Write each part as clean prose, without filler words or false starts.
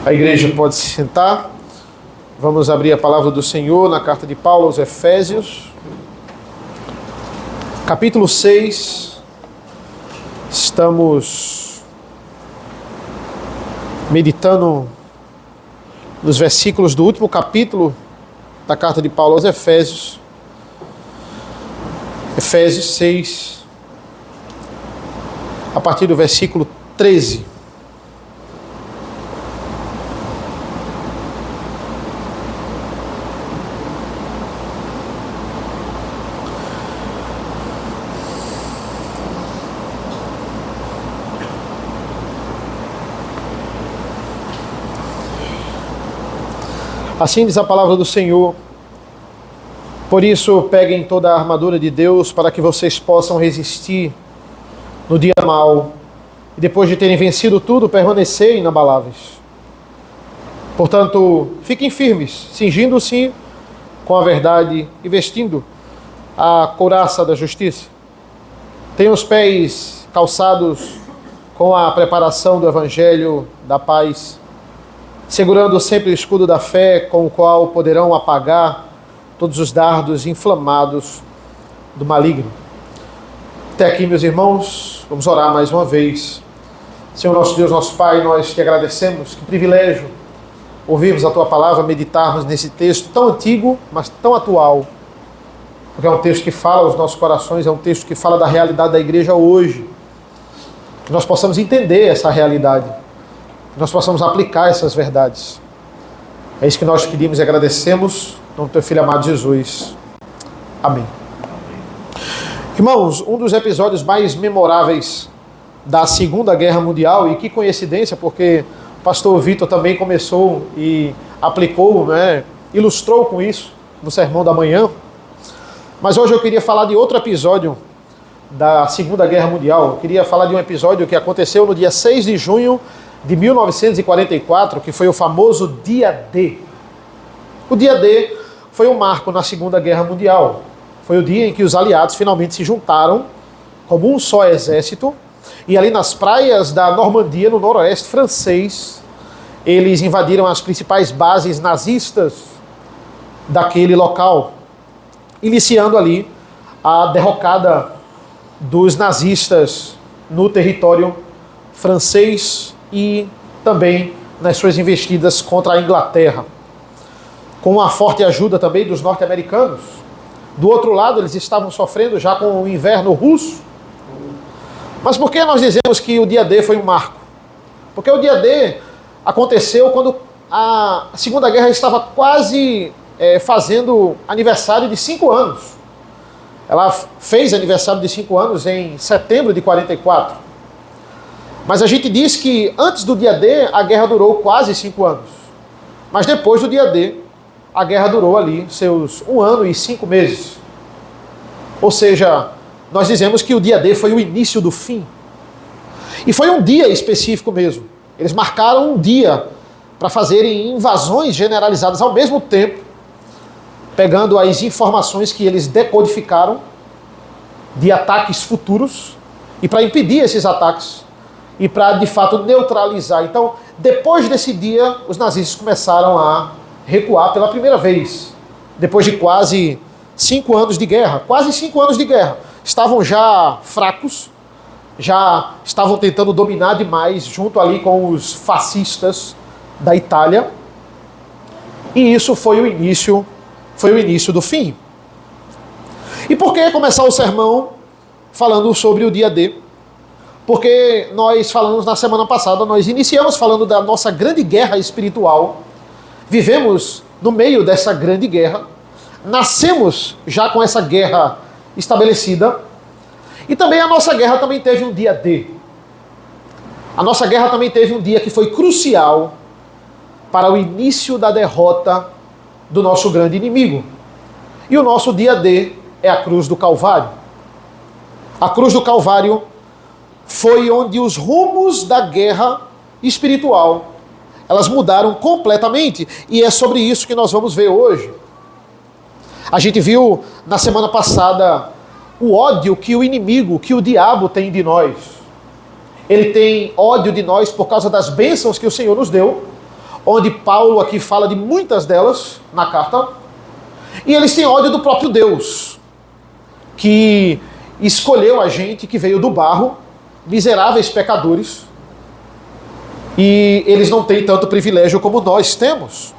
A igreja pode se sentar. Vamos abrir a palavra do Senhor na carta de Paulo aos Efésios, capítulo 6. Estamos meditando nos versículos do último capítulo da carta de Paulo aos Efésios. Efésios 6, a partir do versículo 13. Assim diz a palavra do Senhor: por isso peguem toda a armadura de Deus para que vocês possam resistir no dia mau e depois de terem vencido tudo, permanecerem inabaláveis. Portanto, fiquem firmes, cingindo-se com a verdade e vestindo a couraça da justiça. Tenham os pés calçados com a preparação do evangelho da paz, segurando sempre o escudo da fé, com o qual poderão apagar todos os dardos inflamados do maligno. Até aqui, meus irmãos, vamos orar mais uma vez. Senhor nosso Deus, nosso Pai, nós te agradecemos. Que privilégio ouvirmos a Tua palavra, meditarmos nesse texto tão antigo, mas tão atual. Porque é um texto que fala aos nossos corações, é um texto que fala da realidade da igreja hoje. Que nós possamos entender essa realidade, que nós possamos aplicar essas verdades. É isso que nós pedimos e agradecemos, em nome do Teu Filho amado Jesus. Amém. Irmãos, um dos episódios mais memoráveis da Segunda Guerra Mundial, e que coincidência, porque o pastor Vitor também começou e aplicou, ilustrou com isso no sermão da manhã. Mas hoje eu queria falar de outro episódio da Segunda Guerra Mundial. Eu queria falar de um episódio que aconteceu no dia 6 de junho de 1944, que foi o famoso Dia D. O Dia D foi um marco na Segunda Guerra Mundial. Foi o dia em que os aliados finalmente se juntaram como um só exército, e ali nas praias da Normandia, no noroeste francês, eles invadiram as principais bases nazistas daquele local, iniciando ali a derrocada dos nazistas no território francês e também nas suas investidas contra a Inglaterra, com a forte ajuda também dos norte-americanos. Do outro lado, eles estavam sofrendo já com o inverno russo. Mas por que nós dizemos que o dia D foi um marco? Porque o dia D aconteceu quando a Segunda Guerra estava quase fazendo aniversário de 5 anos. Ela fez aniversário de 5 anos em setembro de 44. Mas a gente diz que antes do dia D, a guerra durou quase 5 anos. Mas depois do dia D, a guerra durou ali seus 1 ano e 5 meses. Ou seja, nós dizemos que o dia D foi o início do fim. E foi um dia específico mesmo. Eles marcaram um dia para fazerem invasões generalizadas ao mesmo tempo, pegando as informações que eles decodificaram de ataques futuros e para impedir esses ataques e para, de fato, neutralizar. Então, depois desse dia, os nazistas começaram a recuar pela primeira vez, depois de quase 5 anos de guerra. Quase 5 anos de guerra. Estavam já fracos, já estavam tentando dominar demais, junto ali com os fascistas da Itália. E isso foi o início do fim. E por que começar o sermão falando sobre o dia D? Porque nós falamos na semana passada, nós iniciamos falando da nossa grande guerra espiritual, vivemos no meio dessa grande guerra, nascemos já com essa guerra estabelecida, e também a nossa guerra também teve um dia D. A nossa guerra também teve um dia que foi crucial para o início da derrota do nosso grande inimigo. E o nosso dia D é a cruz do Calvário. A cruz do Calvário foi onde os rumos da guerra espiritual, elas mudaram completamente. E é sobre isso que nós vamos ver hoje. A gente viu na semana passada o ódio que o inimigo, que o diabo tem de nós. Ele tem ódio de nós por causa das bênçãos que o Senhor nos deu, onde Paulo aqui fala de muitas delas na carta, e eles têm ódio do próprio Deus, que escolheu a gente, que veio do barro, miseráveis pecadores, e eles não têm tanto privilégio como nós temos.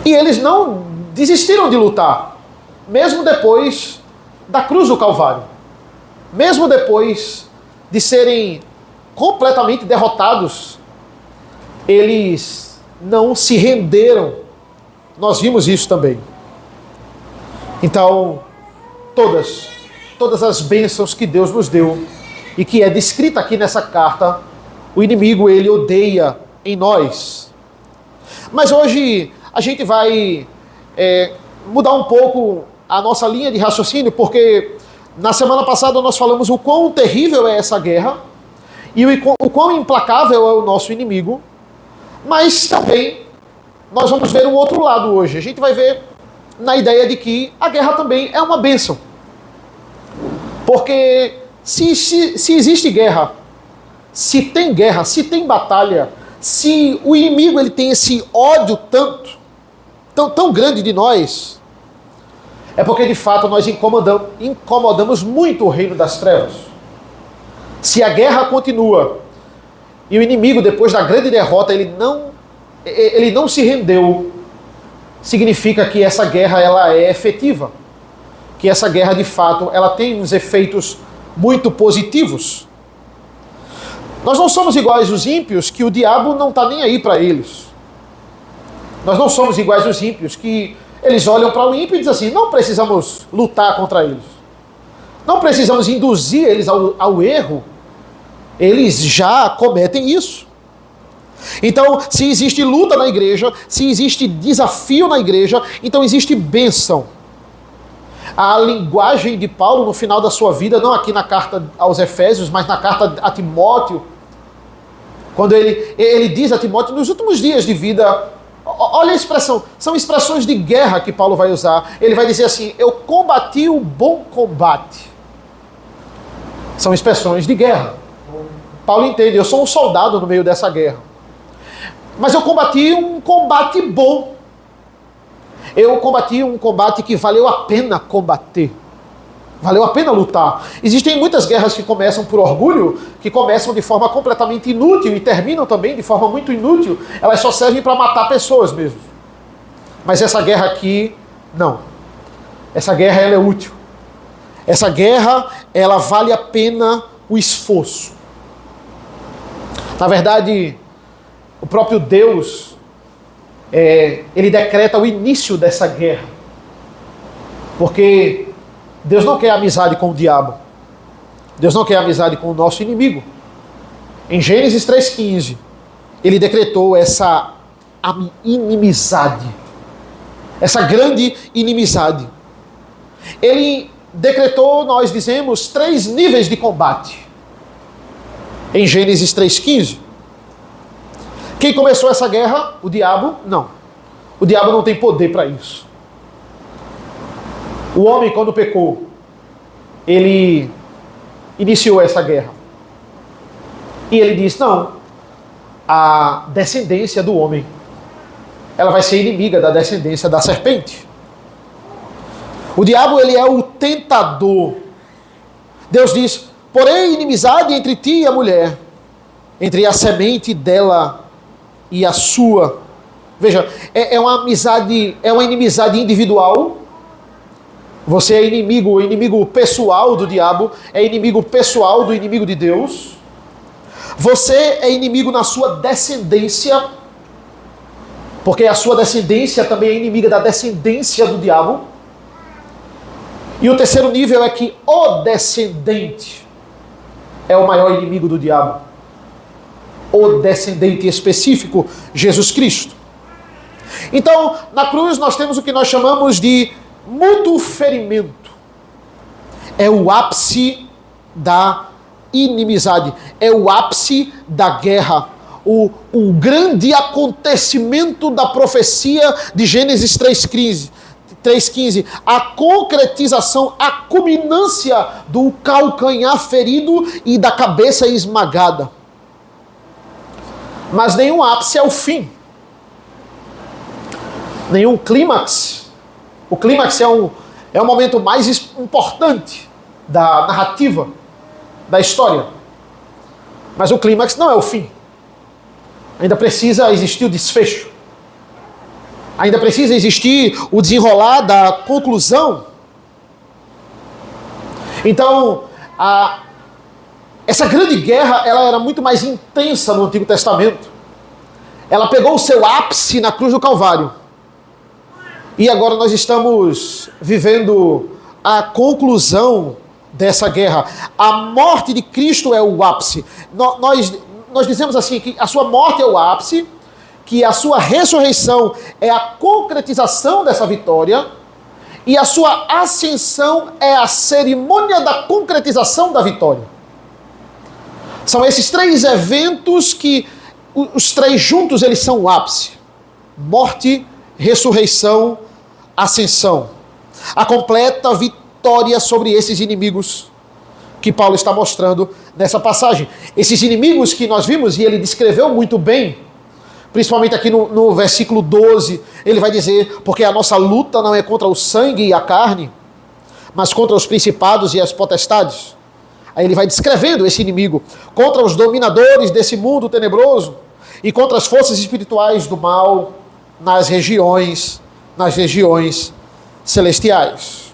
E eles não desistiram de lutar, mesmo depois da cruz do Calvário, mesmo depois de serem completamente derrotados, eles não se renderam. Nós vimos isso também. Então, todas as bênçãos que Deus nos deu e que é descrita aqui nessa carta, o inimigo, ele odeia em nós. Mas hoje a gente vai mudar um pouco a nossa linha de raciocínio, porque na semana passada nós falamos o quão terrível é essa guerra e o quão implacável é o nosso inimigo, mas também nós vamos ver um outro lado hoje. A gente vai ver na ideia de que a guerra também é uma bênção. Porque se existe guerra, se tem batalha, se o inimigo ele tem esse ódio tão grande de nós, é porque de fato nós incomodamos muito o reino das trevas. Se a guerra continua e o inimigo, depois da grande derrota, ele não se rendeu, significa que essa guerra ela é efetiva, que essa guerra de fato ela tem uns efeitos muito positivos. Nós não somos iguais aos ímpios, que o diabo não está nem aí para eles. Nós não somos iguais aos ímpios, que eles olham para o ímpio e dizem assim: não precisamos lutar contra eles, não precisamos induzir eles ao erro, eles já cometem isso. Então, se existe luta na igreja, se existe desafio na igreja, então existe bênção. A linguagem de Paulo no final da sua vida, não aqui na carta aos Efésios, mas na carta a Timóteo, quando ele diz a Timóteo, nos últimos dias de vida, olha a expressão, são expressões de guerra que Paulo vai usar. Ele vai dizer assim: eu combati o bom combate. São expressões de guerra. Paulo entende, eu sou um soldado no meio dessa guerra, mas eu combati um combate bom. Eu combati um combate que valeu a pena combater. Valeu a pena lutar. Existem muitas guerras que começam por orgulho, que começam de forma completamente inútil e terminam também de forma muito inútil. Elas só servem para matar pessoas mesmo. Mas essa guerra aqui, não. Essa guerra, ela é útil. Essa guerra, ela vale a pena o esforço. Na verdade, o próprio Deus, ele decreta o início dessa guerra. Porque Deus não quer amizade com o diabo. Deus não quer amizade com o nosso inimigo. Em Gênesis 3,15, ele decretou essa inimizade. Essa grande inimizade. Ele decretou, nós dizemos, 3 níveis de combate. Em Gênesis 3,15. Quem começou essa guerra? O diabo? Não. O diabo não tem poder para isso. O homem, quando pecou, ele iniciou essa guerra. E ele diz: não, a descendência do homem, ela vai ser inimiga da descendência da serpente. O diabo, ele é o tentador. Deus diz: porém, inimizade entre ti e a mulher, entre a semente dela e a sua. Veja, é uma inimizade individual. Você é inimigo pessoal do diabo, é inimigo pessoal do inimigo de Deus. Você é inimigo na sua descendência, porque a sua descendência também é inimiga da descendência do diabo. E o terceiro nível é que o descendente é o maior inimigo do diabo. O descendente específico, Jesus Cristo. Então, na cruz nós temos o que nós chamamos de mútuo ferimento. É o ápice da inimizade. É o ápice da guerra. O grande acontecimento da profecia de Gênesis 3,15. A concretização, a culminância do calcanhar ferido e da cabeça esmagada. Mas nenhum ápice é o fim. Nenhum clímax. O clímax é o momento mais importante da narrativa, da história. Mas o clímax não é o fim. Ainda precisa existir o desfecho. Ainda precisa existir o desenrolar da conclusão. Então, essa grande guerra, ela era muito mais intensa no Antigo Testamento. Ela pegou o seu ápice na cruz do Calvário. E agora nós estamos vivendo a conclusão dessa guerra. A morte de Cristo é o ápice. Nós dizemos assim, que a sua morte é o ápice, que a sua ressurreição é a concretização dessa vitória, e a sua ascensão é a cerimônia da concretização da vitória. São esses três eventos que, os três juntos, eles são o ápice. Morte, ressurreição, ascensão. A completa vitória sobre esses inimigos que Paulo está mostrando nessa passagem. Esses inimigos que nós vimos, e ele descreveu muito bem, principalmente aqui no versículo 12, ele vai dizer, porque a nossa luta não é contra o sangue e a carne, mas contra os principados e as potestades. Aí ele vai descrevendo esse inimigo, contra os dominadores desse mundo tenebroso, e contra as forças espirituais do mal nas regiões celestiais.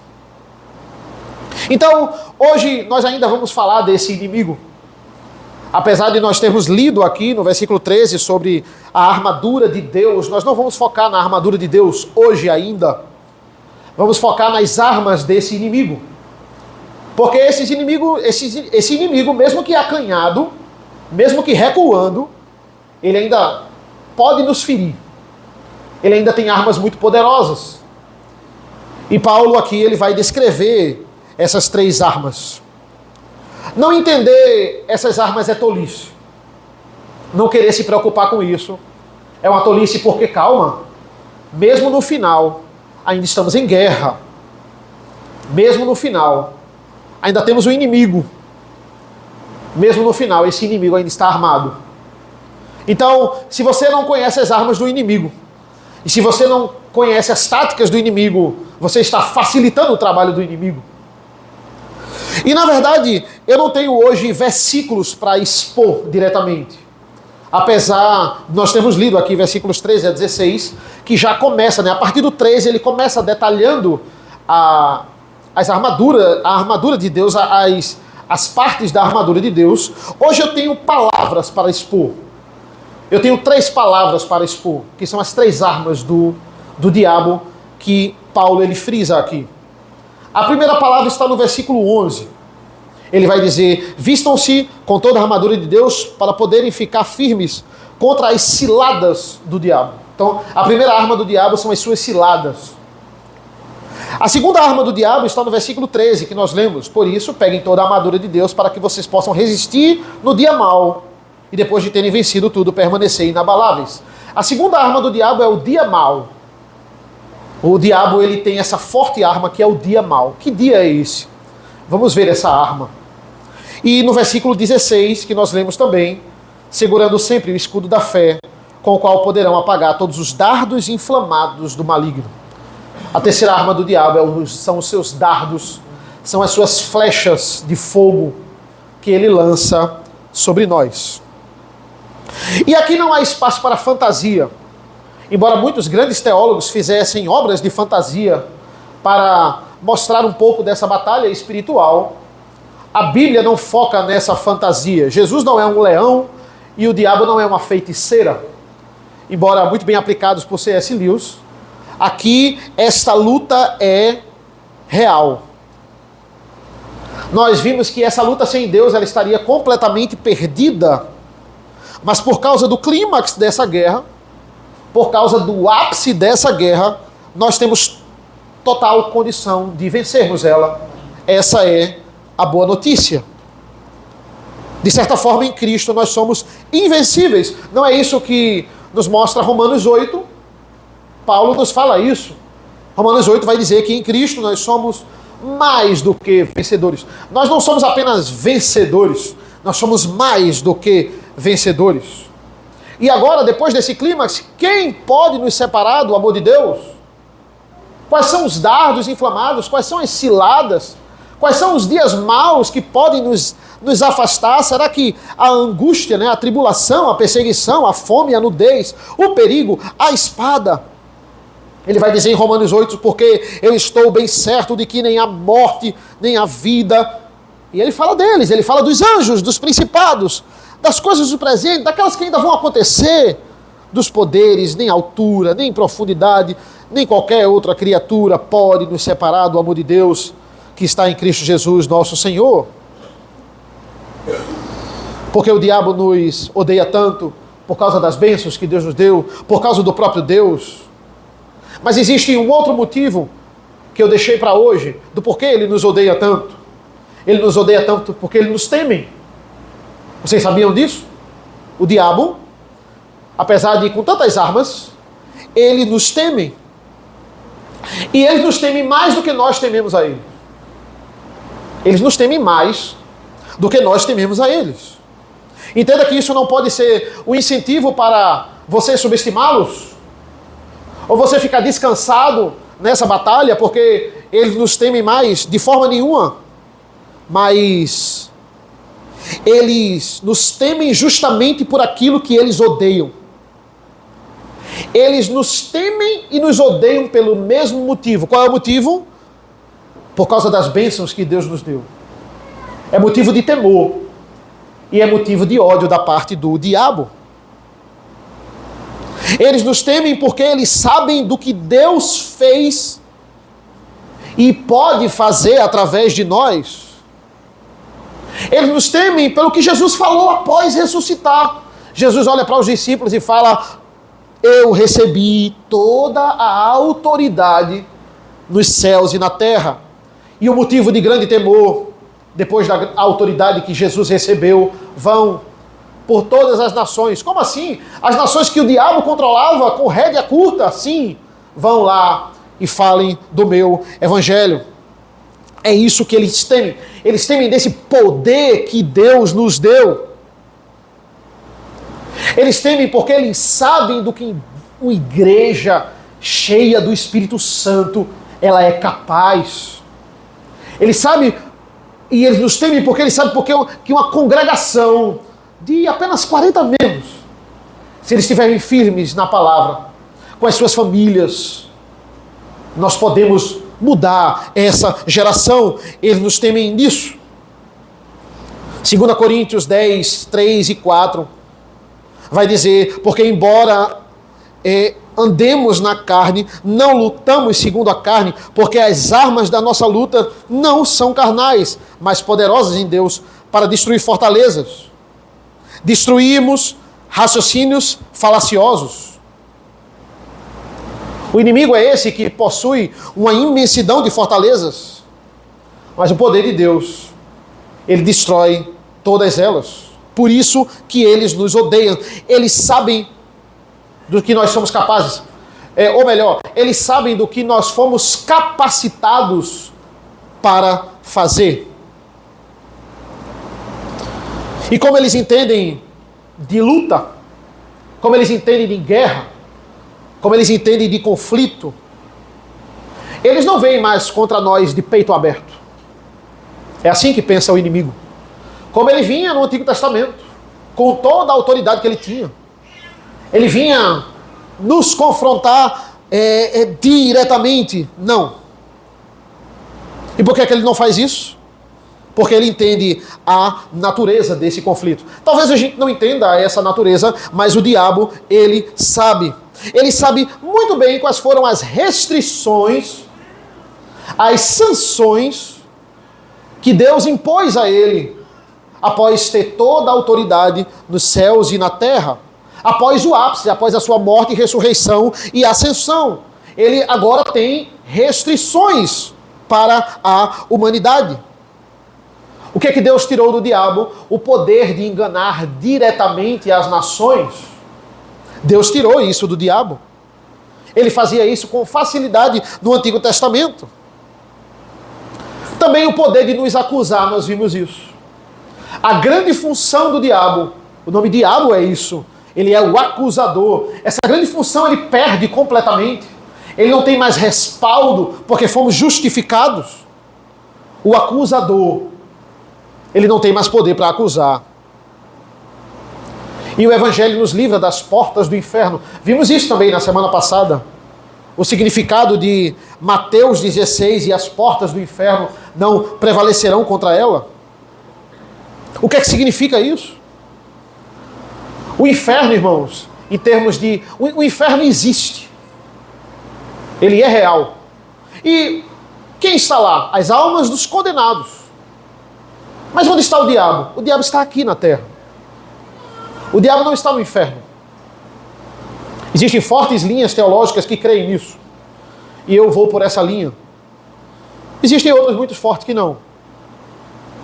Então, hoje nós ainda vamos falar desse inimigo. Apesar de nós termos lido aqui no versículo 13 sobre a armadura de Deus, nós não vamos focar na armadura de Deus hoje ainda. Vamos focar nas armas desse inimigo. Porque esse inimigo, mesmo que acanhado, mesmo que recuando, ele ainda pode nos ferir. Ele ainda tem armas muito poderosas. E Paulo aqui ele vai descrever essas três armas. Não entender essas armas é tolice. Não querer se preocupar com isso é uma tolice, porque, calma, mesmo no final, ainda estamos em guerra. Mesmo no final, ainda temos um inimigo. Mesmo no final, esse inimigo ainda está armado. Então, se você não conhece as armas do inimigo, e se você não conhece as táticas do inimigo, você está facilitando o trabalho do inimigo. E na verdade, eu não tenho hoje versículos para expor diretamente. Apesar de nós termos lido aqui versículos 13 a 16, que já começa, a partir do 13 ele começa detalhando a armadura de Deus, as partes da armadura de Deus. Hoje eu tenho palavras para expor. Eu tenho três palavras para expor, que são as três armas do diabo que Paulo ele frisa aqui. A primeira palavra está no versículo 11. Ele vai dizer: vistam-se com toda a armadura de Deus para poderem ficar firmes contra as ciladas do diabo. Então, a primeira arma do diabo são as suas ciladas. A segunda arma do diabo está no versículo 13, que nós lemos. Por isso, peguem toda a armadura de Deus para que vocês possam resistir no dia mau e depois de terem vencido tudo, permanecer inabaláveis. A segunda arma do diabo é o dia mau. O diabo ele tem essa forte arma que é o dia mau. Que dia é esse? Vamos ver essa arma. E no versículo 16, que nós lemos também, segurando sempre o escudo da fé, com o qual poderão apagar todos os dardos inflamados do maligno. A terceira arma do diabo são os seus dardos, são as suas flechas de fogo que ele lança sobre nós. E aqui não há espaço para fantasia. Embora muitos grandes teólogos fizessem obras de fantasia para mostrar um pouco dessa batalha espiritual, a Bíblia não foca nessa fantasia. Jesus não é um leão e o diabo não é uma feiticeira. Embora muito bem aplicados por C.S. Lewis, aqui esta luta é real. Nós vimos que essa luta sem Deus ela estaria completamente perdida, mas por causa do clímax dessa guerra, por causa do ápice dessa guerra, nós temos total condição de vencermos ela. Essa é a boa notícia. De certa forma, em Cristo nós somos invencíveis. Não é isso que nos mostra Romanos 8? Paulo nos fala isso. Romanos 8 vai dizer que em Cristo nós somos mais do que vencedores. Nós não somos apenas vencedores, nós somos mais do que vencedores. E agora, depois desse clímax, quem pode nos separar do amor de Deus? Quais são os dardos inflamados? Quais são as ciladas? Quais são os dias maus que podem nos afastar? Será que a angústia, né, a tribulação, a perseguição, a fome, a nudez, o perigo, a espada? Ele vai dizer em Romanos 8, porque eu estou bem certo de que nem a morte, nem a vida. E ele fala deles, ele fala dos anjos, dos principados, das coisas do presente, daquelas que ainda vão acontecer, dos poderes, nem altura, nem profundidade, nem qualquer outra criatura pode nos separar do amor de Deus que está em Cristo Jesus, nosso Senhor. Porque o diabo nos odeia tanto por causa das bênçãos que Deus nos deu, por causa do próprio Deus. Mas existe um outro motivo que eu deixei para hoje, do porquê ele nos odeia tanto. Ele nos odeia tanto porque ele nos teme. Vocês sabiam disso? O diabo, apesar de ir com tantas armas, ele nos teme. E ele nos teme mais do que nós tememos a ele. Eles nos temem mais do que nós tememos a eles. Entenda que isso não pode ser um incentivo para você subestimá-los, ou você ficar descansado nessa batalha, porque eles nos temem mais de forma nenhuma. Mas eles nos temem justamente por aquilo que eles odeiam. Eles nos temem e nos odeiam pelo mesmo motivo. Qual é o motivo? Por causa das bênçãos que Deus nos deu. É motivo de temor. E é motivo de ódio da parte do diabo. Eles nos temem porque eles sabem do que Deus fez e pode fazer através de nós. Eles nos temem pelo que Jesus falou após ressuscitar. Jesus olha para os discípulos e fala: eu recebi toda a autoridade nos céus e na terra. E o motivo de grande temor, depois da autoridade que Jesus recebeu, vão por todas as nações. Como assim? As nações que o diabo controlava com rédea curta, sim, vão lá e falem do meu evangelho. É isso que eles temem. Eles temem desse poder que Deus nos deu. Eles temem porque eles sabem do que uma igreja cheia do Espírito Santo ela é capaz. Eles sabem, e eles nos temem porque eles sabem que uma congregação de apenas 40 membros, se eles estiverem firmes na palavra, com as suas famílias, nós podemos mudar essa geração. Eles nos temem nisso. 2 Coríntios 10, 3 e 4 vai dizer: porque embora andemos na carne, não lutamos segundo a carne, porque as armas da nossa luta não são carnais, mas poderosas em Deus para destruir fortalezas. Destruímos raciocínios falaciosos. O inimigo é esse que possui uma imensidão de fortalezas, mas o poder de Deus, ele destrói todas elas. Por isso que eles nos odeiam. Eles sabem do que nós somos capazes. Ou melhor, eles sabem do que nós fomos capacitados para fazer. E como eles entendem de luta, como eles entendem de guerra, como eles entendem de conflito, eles não vêm mais contra nós de peito aberto. É assim que pensa o inimigo. Como ele vinha no Antigo Testamento, com toda a autoridade que ele tinha. Ele vinha nos confrontar diretamente. Não. E por que é que ele não faz isso? Porque ele entende a natureza desse conflito. Talvez a gente não entenda essa natureza, mas o diabo, ele sabe. Ele sabe muito bem quais foram as restrições, as sanções que Deus impôs a ele após ter toda a autoridade nos céus e na terra. Após o ápice, após a sua morte, ressurreição e ascensão. Ele agora tem restrições para a humanidade. O que é que Deus tirou do diabo? O poder de enganar diretamente as nações. Deus tirou isso do diabo. Ele fazia isso com facilidade no Antigo Testamento. Também o poder de nos acusar, nós vimos isso. A grande função do diabo, o nome diabo é isso, Ele é o acusador. Essa grande função ele perde completamente. Ele não tem mais respaldo porque fomos justificados. O acusador, ele não tem mais poder para acusar. E o Evangelho nos livra das portas do inferno. Vimos isso também na semana passada. O significado de Mateus 16 e as portas do inferno não prevalecerão contra ela. O que é que significa isso? O inferno, irmãos, em termos de... O inferno existe. Ele é real. E quem está lá? As almas dos condenados. Mas onde está o diabo? O diabo está aqui na terra. O diabo não está no inferno. Existem fortes linhas teológicas que creem nisso. E eu vou por essa linha. Existem outras muito fortes que não.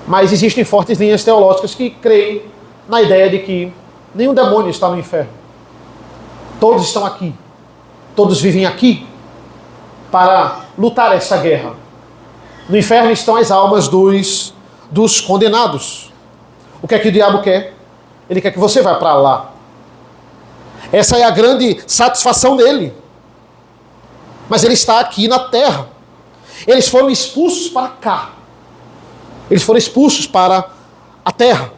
Mas existem fortes linhas teológicas que creem na ideia de que nenhum demônio está no inferno. Todos estão aqui. Todos vivem aqui para lutar essa guerra. No inferno estão as almas dos condenados. O que é que o diabo quer? Ele quer que você vá para lá. Essa é a grande satisfação dele. Mas ele está aqui na terra. Eles foram expulsos para cá. Eles foram expulsos para a terra.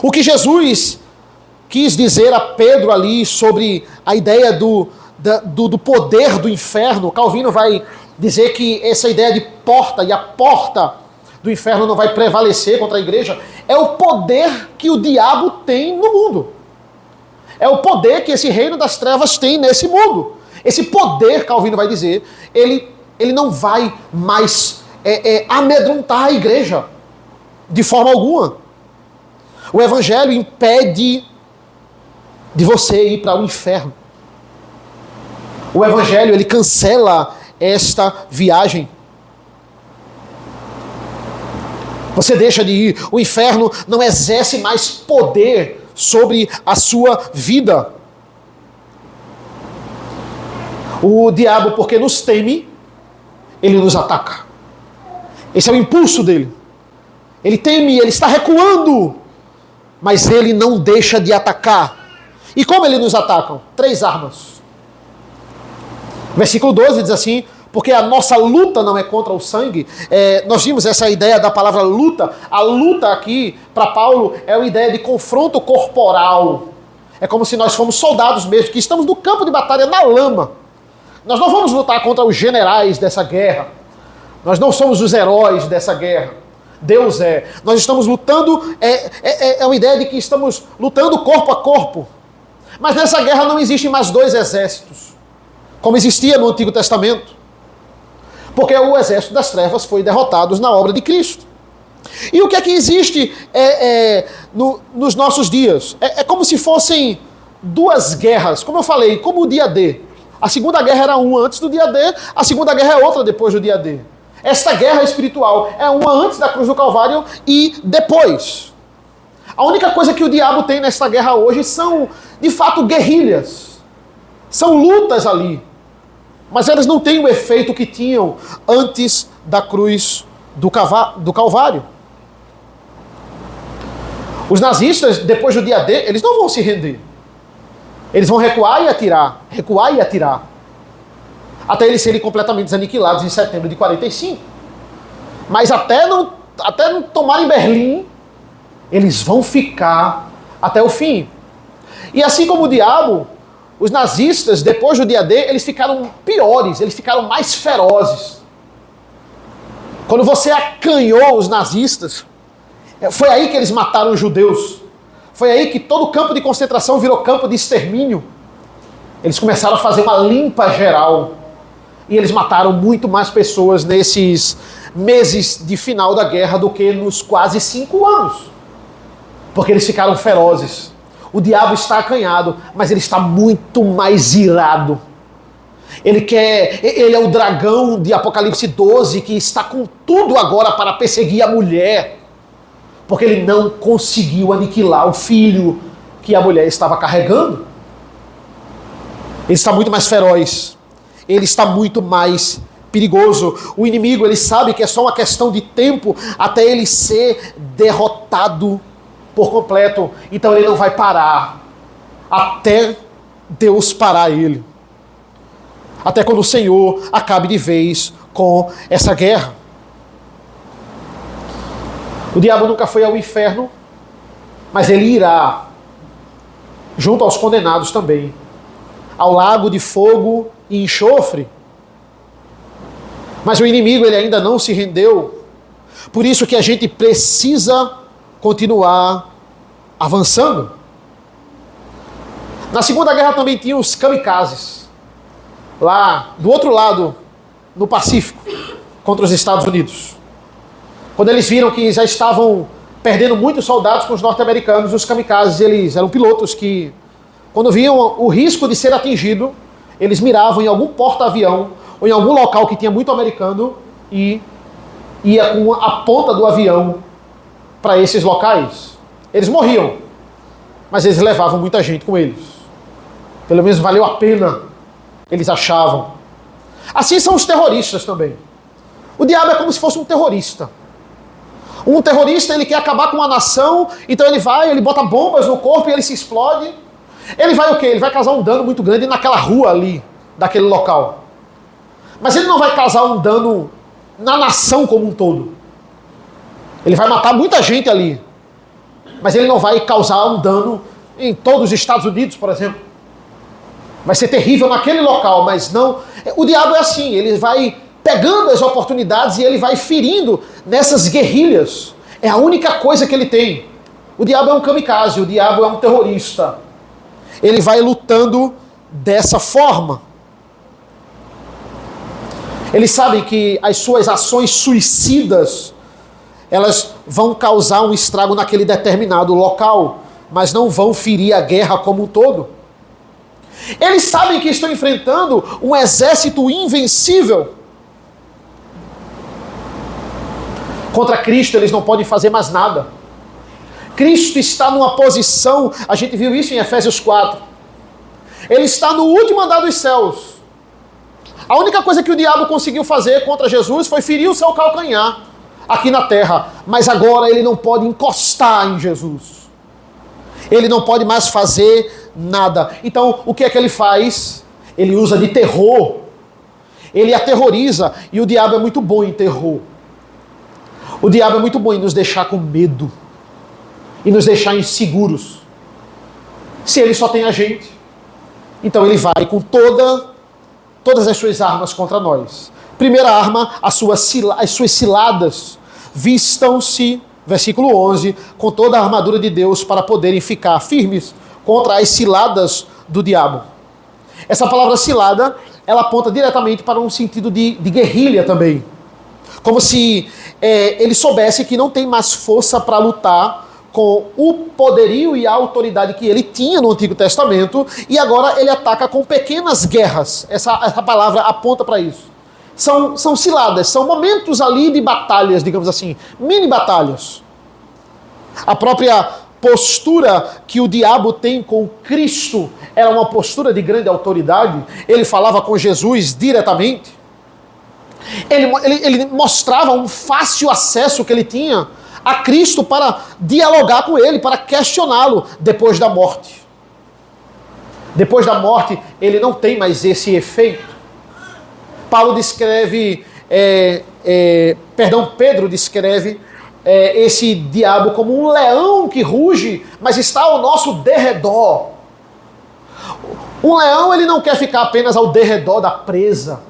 O que Jesus quis dizer a Pedro ali sobre a ideia do poder do inferno, Calvino vai dizer que essa ideia de porta, e a porta do inferno não vai prevalecer contra a igreja, é o poder que o diabo tem no mundo. É o poder que esse reino das trevas tem nesse mundo. Esse poder, Calvino vai dizer, ele não vai mais amedrontar a igreja de forma alguma. O Evangelho impede de você ir para o inferno. O Evangelho, ele cancela esta viagem. Você deixa de ir. O inferno não exerce mais poder sobre a sua vida. O diabo, porque nos teme, ele nos ataca. Esse é o impulso dele. Ele teme, ele está recuando, mas ele não deixa de atacar. E como ele nos ataca? 3 armas. Versículo 12 diz assim: porque a nossa luta não é contra o sangue. Nós vimos essa ideia da palavra luta. A luta aqui, para Paulo, é uma ideia de confronto corporal. É como se nós fôssemos soldados mesmo, que estamos no campo de batalha, na lama. Nós não vamos lutar contra os generais dessa guerra. Nós não somos os heróis dessa guerra. Deus é. Nós estamos lutando, é uma ideia de que estamos lutando corpo a corpo. Mas nessa guerra não existem mais 2 exércitos, como existia no Antigo Testamento. Porque o exército das trevas foi derrotado na obra de Cristo. E o que é que existe nos nossos dias? É como se fossem 2 guerras, como eu falei, como o dia D. A segunda guerra era uma antes do dia D, a segunda guerra é outra depois do dia D. Esta guerra espiritual é uma antes da cruz do Calvário e depois. A única coisa que o diabo tem nesta guerra hoje são, de fato, guerrilhas. São lutas ali. Mas elas não têm o efeito que tinham antes da cruz do Calvário. Os nazistas, depois do dia D, eles não vão se render. Eles vão recuar e atirar. Recuar e atirar. Até eles serem completamente aniquilados em setembro de 45. Mas até não tomarem Berlim, eles vão ficar até o fim. E assim como o diabo, os nazistas, depois do dia D, eles ficaram piores, eles ficaram mais ferozes. Quando você acanhou os nazistas, foi aí que eles mataram os judeus. Foi aí que todo campo de concentração virou campo de extermínio. Eles começaram a fazer uma limpa geral. E eles mataram muito mais pessoas nesses meses de final da guerra do que nos quase 5 anos. Porque eles ficaram ferozes. O diabo está acanhado, mas ele está muito mais irado. Ele é o dragão de Apocalipse 12 que está com tudo agora para perseguir a mulher. Porque ele não conseguiu aniquilar o filho que a mulher estava carregando. Ele está muito mais feroz. Ele está muito mais perigoso. O inimigo, ele sabe que é só uma questão de tempo até ele ser derrotado por completo. Então ele não vai parar. até Deus parar ele. Até quando o Senhor acabe de vez com essa guerra. O diabo nunca foi ao inferno, mas ele irá, junto aos condenados também, ao lago de fogo e enxofre. Mas o inimigo, ele ainda não se rendeu. Por isso que a gente precisa continuar avançando. Na Segunda Guerra também tinha os kamikazes, lá do outro lado, no Pacífico, contra os Estados Unidos. Quando eles viram que já estavam perdendo muitos soldados com os norte-americanos, os kamikazes, eles eram pilotos que, quando viam o risco de ser atingido, eles miravam em algum porta-avião ou em algum local que tinha muito americano e ia com a ponta do avião para esses locais. Eles morriam, mas eles levavam muita gente com eles. Pelo menos valeu a pena, eles achavam. Assim são os terroristas também. O diabo é como se fosse um terrorista. Um terrorista, ele quer acabar com uma nação, então ele bota bombas no corpo e ele se explode. Ele vai o quê? Ele vai causar um dano muito grande naquela rua ali, daquele local. Mas ele não vai causar um dano na nação como um todo. Ele vai matar muita gente ali. Mas ele não vai causar um dano em todos os Estados Unidos, por exemplo. Vai ser terrível naquele local, mas não... O diabo é assim, ele vai pegando as oportunidades e ele vai ferindo nessas guerrilhas. É a única coisa que ele tem. O diabo é um kamikaze, o diabo é um terrorista. Ele vai lutando dessa forma. Eles sabem que as suas ações suicidas, elas vão causar um estrago naquele determinado local, mas não vão ferir a guerra como um todo. Eles sabem que estão enfrentando um exército invencível. Contra Cristo eles não podem fazer mais nada. Cristo está numa posição, a gente viu isso em Efésios 4. Ele está no último andar dos céus. A única coisa que o diabo conseguiu fazer contra Jesus foi ferir o seu calcanhar aqui na terra. Mas agora ele não pode encostar em Jesus. Ele não pode mais fazer nada. Então, o que é que ele faz? Ele usa de terror. Ele aterroriza. E o diabo é muito bom em terror. O diabo é muito bom em nos deixar com medo. E nos deixar inseguros. Se ele só tem a gente, então ele vai com todas as suas armas contra nós. Primeira arma, as suas ciladas. Vistam-se, versículo 11, com toda a armadura de Deus para poderem ficar firmes contra as ciladas do diabo. Essa palavra cilada, ela aponta diretamente para um sentido de guerrilha também. Como se ele soubesse que não tem mais força para lutar com o poderio e a autoridade que ele tinha no Antigo Testamento, e agora ele ataca com pequenas guerras. Essa palavra aponta para isso. São ciladas, são momentos ali de batalhas, digamos assim, mini batalhas. A própria postura que o diabo tem com Cristo era uma postura de grande autoridade. Ele falava com Jesus diretamente. Ele mostrava um fácil acesso que ele tinha a Cristo para dialogar com ele, para questioná-lo depois da morte. Depois da morte, ele não tem mais esse efeito. Paulo descreve, Pedro descreve esse diabo como um leão que ruge, mas está ao nosso derredor. Um leão, ele não quer ficar apenas ao derredor da presa.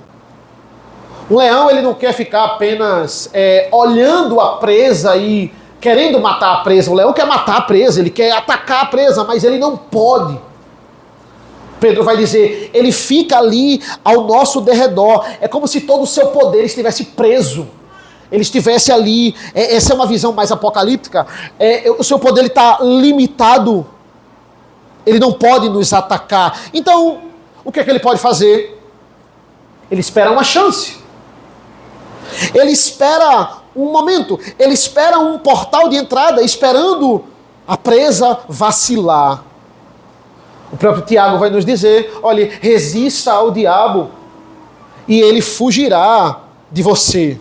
Um leão, ele não quer ficar apenas olhando a presa e querendo matar a presa. O leão quer matar a presa, ele quer atacar a presa, mas ele não pode. Pedro vai dizer, ele fica ali ao nosso derredor. É como se todo o seu poder estivesse preso. Ele estivesse ali, essa é uma visão mais apocalíptica. O seu poder está limitado. Ele não pode nos atacar. Então, o que é que ele pode fazer? Ele espera uma chance. Ele espera um momento. Ele espera um portal de entrada, esperando a presa vacilar. O próprio Tiago vai nos dizer, olha, resista ao diabo e ele fugirá de você.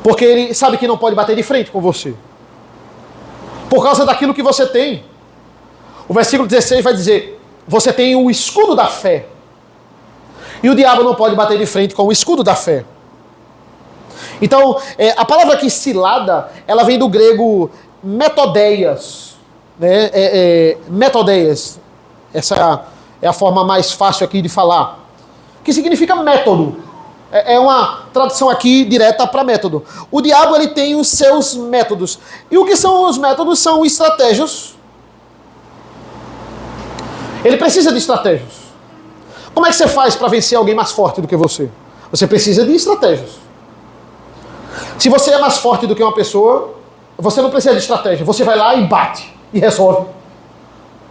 Porque ele sabe que não pode bater de frente com você. Por causa daquilo que você tem. O versículo 16 vai dizer: você tem o escudo da fé. E o diabo não pode bater de frente com o escudo da fé. Então, a palavra aqui cilada, ela vem do grego metodeias. Né? Metodeias. Essa é a forma mais fácil aqui de falar. Que significa método. É uma tradução aqui direta para método. O diabo, ele tem os seus métodos. E o que são os métodos? São estratégias. Ele precisa de estratégias. Como é que você faz para vencer alguém mais forte do que você? Você precisa de estratégias. Se você é mais forte do que uma pessoa, você não precisa de estratégia. Você vai lá e bate e resolve.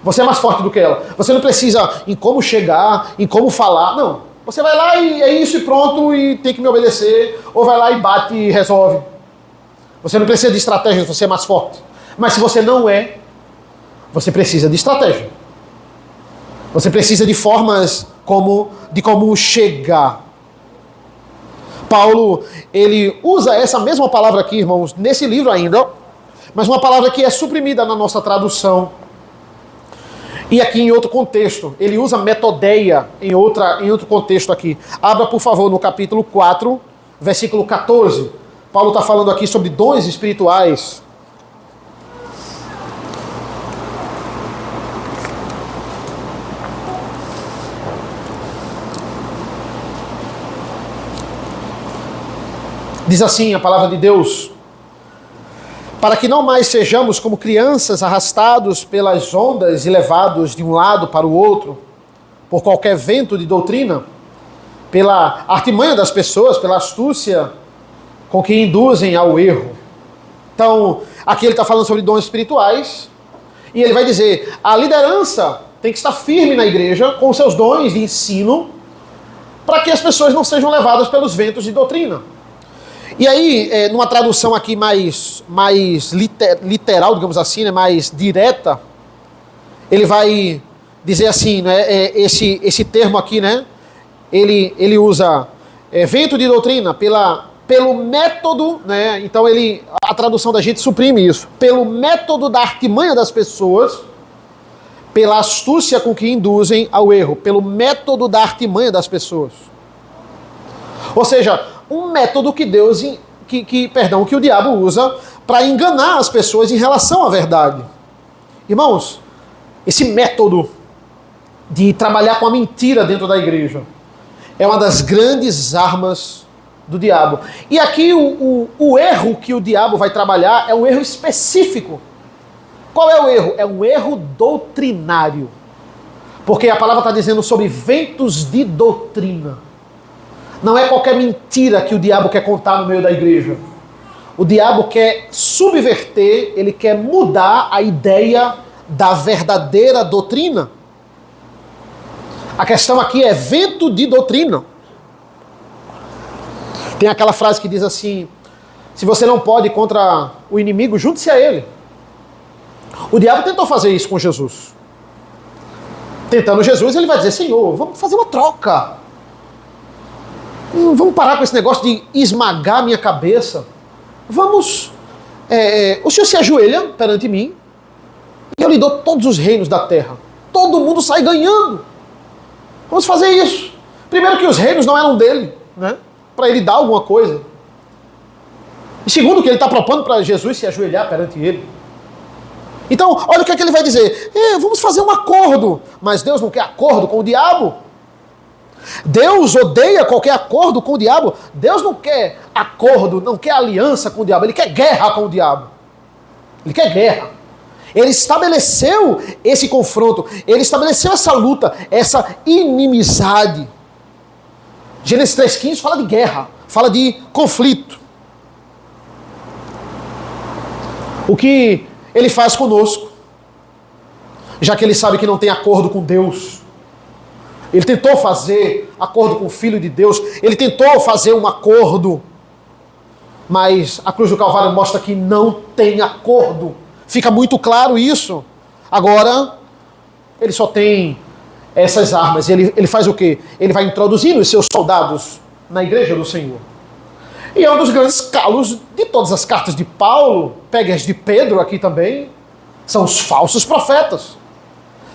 Você é mais forte do que ela. Você não precisa em como chegar, em como falar. Não. Você vai lá e é isso e pronto e tem que me obedecer. Ou vai lá e bate e resolve. Você não precisa de estratégia, você é mais forte. Mas se você não é, você precisa de estratégia. Você precisa de formas de como chegar. Paulo, ele usa essa mesma palavra aqui, irmãos, nesse livro ainda, mas uma palavra que é suprimida na nossa tradução. E aqui em outro contexto. Ele usa metodeia em outro contexto aqui. Abra, por favor, no capítulo 4, versículo 14. Paulo está falando aqui sobre dons espirituais. Diz assim a palavra de Deus: para que não mais sejamos como crianças arrastados pelas ondas e levados de um lado para o outro, por qualquer vento de doutrina, pela artimanha das pessoas, pela astúcia com que induzem ao erro. Então, aqui ele está falando sobre dons espirituais, e ele vai dizer, a liderança tem que estar firme na igreja, com seus dons de ensino, para que as pessoas não sejam levadas pelos ventos de doutrina. E aí, numa tradução aqui mais literal, digamos assim, né, mais direta, ele vai dizer assim, né, esse termo aqui, né, ele usa vento de doutrina pelo método, né, então a tradução da gente suprime isso, pelo método da artimanha das pessoas, pela astúcia com que induzem ao erro, pelo método da artimanha das pessoas. Ou seja, um método que que o diabo usa para enganar as pessoas em relação à verdade. Irmãos, esse método de trabalhar com a mentira dentro da igreja é uma das grandes armas do diabo. E aqui o erro que o diabo vai trabalhar é um erro específico. Qual é o erro? É um erro doutrinário. Porque a palavra está dizendo sobre ventos de doutrina. Não é qualquer mentira que o diabo quer contar no meio da igreja. O diabo quer subverter, ele quer mudar a ideia da verdadeira doutrina. A questão aqui é vento de doutrina. Tem aquela frase que diz assim, se você não pode ir contra o inimigo, junte-se a ele. O diabo tentou fazer isso com Jesus. Tentando Jesus, ele vai dizer, Senhor, vamos fazer uma troca. Vamos parar com esse negócio de esmagar a minha cabeça. Vamos... o Senhor se ajoelha perante mim e eu lhe dou todos os reinos da terra. Todo mundo sai ganhando. Vamos fazer isso. Primeiro que os reinos não eram dele, né? Para ele dar alguma coisa. E segundo que ele está propondo para Jesus se ajoelhar perante ele. Então, olha o que é que ele vai dizer. Vamos fazer um acordo. Mas Deus não quer acordo com o diabo. Deus odeia qualquer acordo com o diabo. Deus não quer acordo, não quer aliança com o diabo. Ele quer guerra com o diabo. Ele quer guerra. Ele estabeleceu esse confronto. Ele estabeleceu essa luta, essa inimizade. Gênesis 3,15 fala de guerra, fala de conflito. O que ele faz conosco, já que ele sabe que não tem acordo com Deus. Ele tentou fazer acordo com o Filho de Deus. Ele tentou fazer um acordo. Mas a cruz do Calvário mostra que não tem acordo. Fica muito claro isso. Agora, ele só tem essas armas. Ele faz o quê? Ele vai introduzindo os seus soldados na igreja do Senhor. E é um dos grandes calos de todas as cartas de Paulo. Pegue as de Pedro aqui também. São os falsos profetas.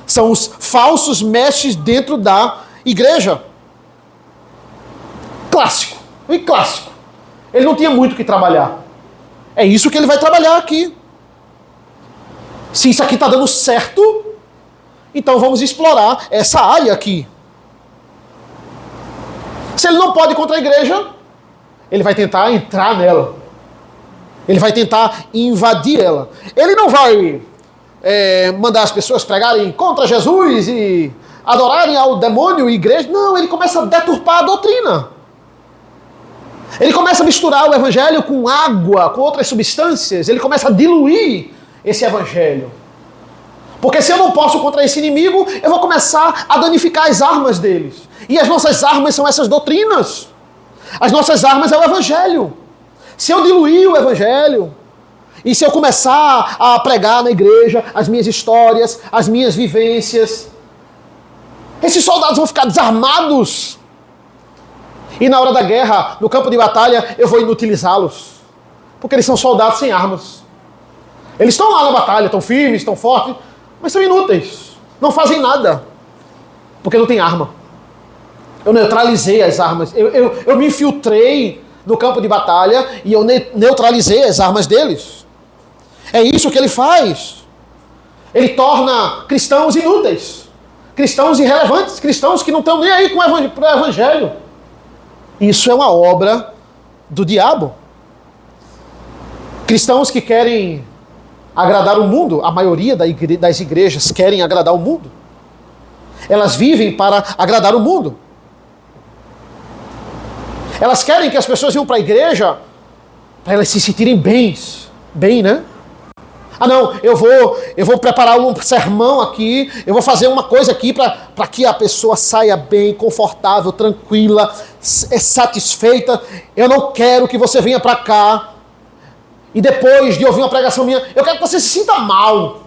São os falsos mestres dentro da igreja. Clássico. E clássico. Ele não tinha muito o que trabalhar. É isso que ele vai trabalhar aqui. Se isso aqui está dando certo, então vamos explorar essa área aqui. Se ele não pode ir contra a igreja, ele vai tentar entrar nela. Ele vai tentar invadir ela. Ele não vai mandar as pessoas pregarem contra Jesus e adorarem ao demônio e igreja. Não, ele começa a deturpar a doutrina. Ele começa a misturar o evangelho com água, com outras substâncias. Ele começa a diluir esse evangelho. Porque se eu não posso contra esse inimigo, eu vou começar a danificar as armas deles. E as nossas armas são essas doutrinas. As nossas armas é o evangelho. Se eu diluir o evangelho, e se eu começar a pregar na igreja as minhas histórias, as minhas vivências, esses soldados vão ficar desarmados. E na hora da guerra, no campo de batalha, eu vou inutilizá-los. Porque eles são soldados sem armas. Eles estão lá na batalha, estão firmes, estão fortes, mas são inúteis. Não fazem nada. Porque não tem arma. Eu neutralizei as armas. Eu me infiltrei no campo de batalha e eu neutralizei as armas deles. É isso que ele faz. Ele torna cristãos inúteis. Cristãos irrelevantes. Cristãos que não estão nem aí com o evangelho. Isso é uma obra do diabo. Cristãos que querem agradar o mundo, a maioria das igrejas querem agradar o mundo. Elas vivem para agradar o mundo. Elas querem que as pessoas venham para a igreja para elas se sentirem bem, né? Ah não, eu vou preparar um sermão aqui, eu vou fazer uma coisa aqui para que a pessoa saia bem, confortável, tranquila, satisfeita. Eu não quero que você venha para cá e depois de ouvir uma pregação minha, eu quero que você se sinta mal.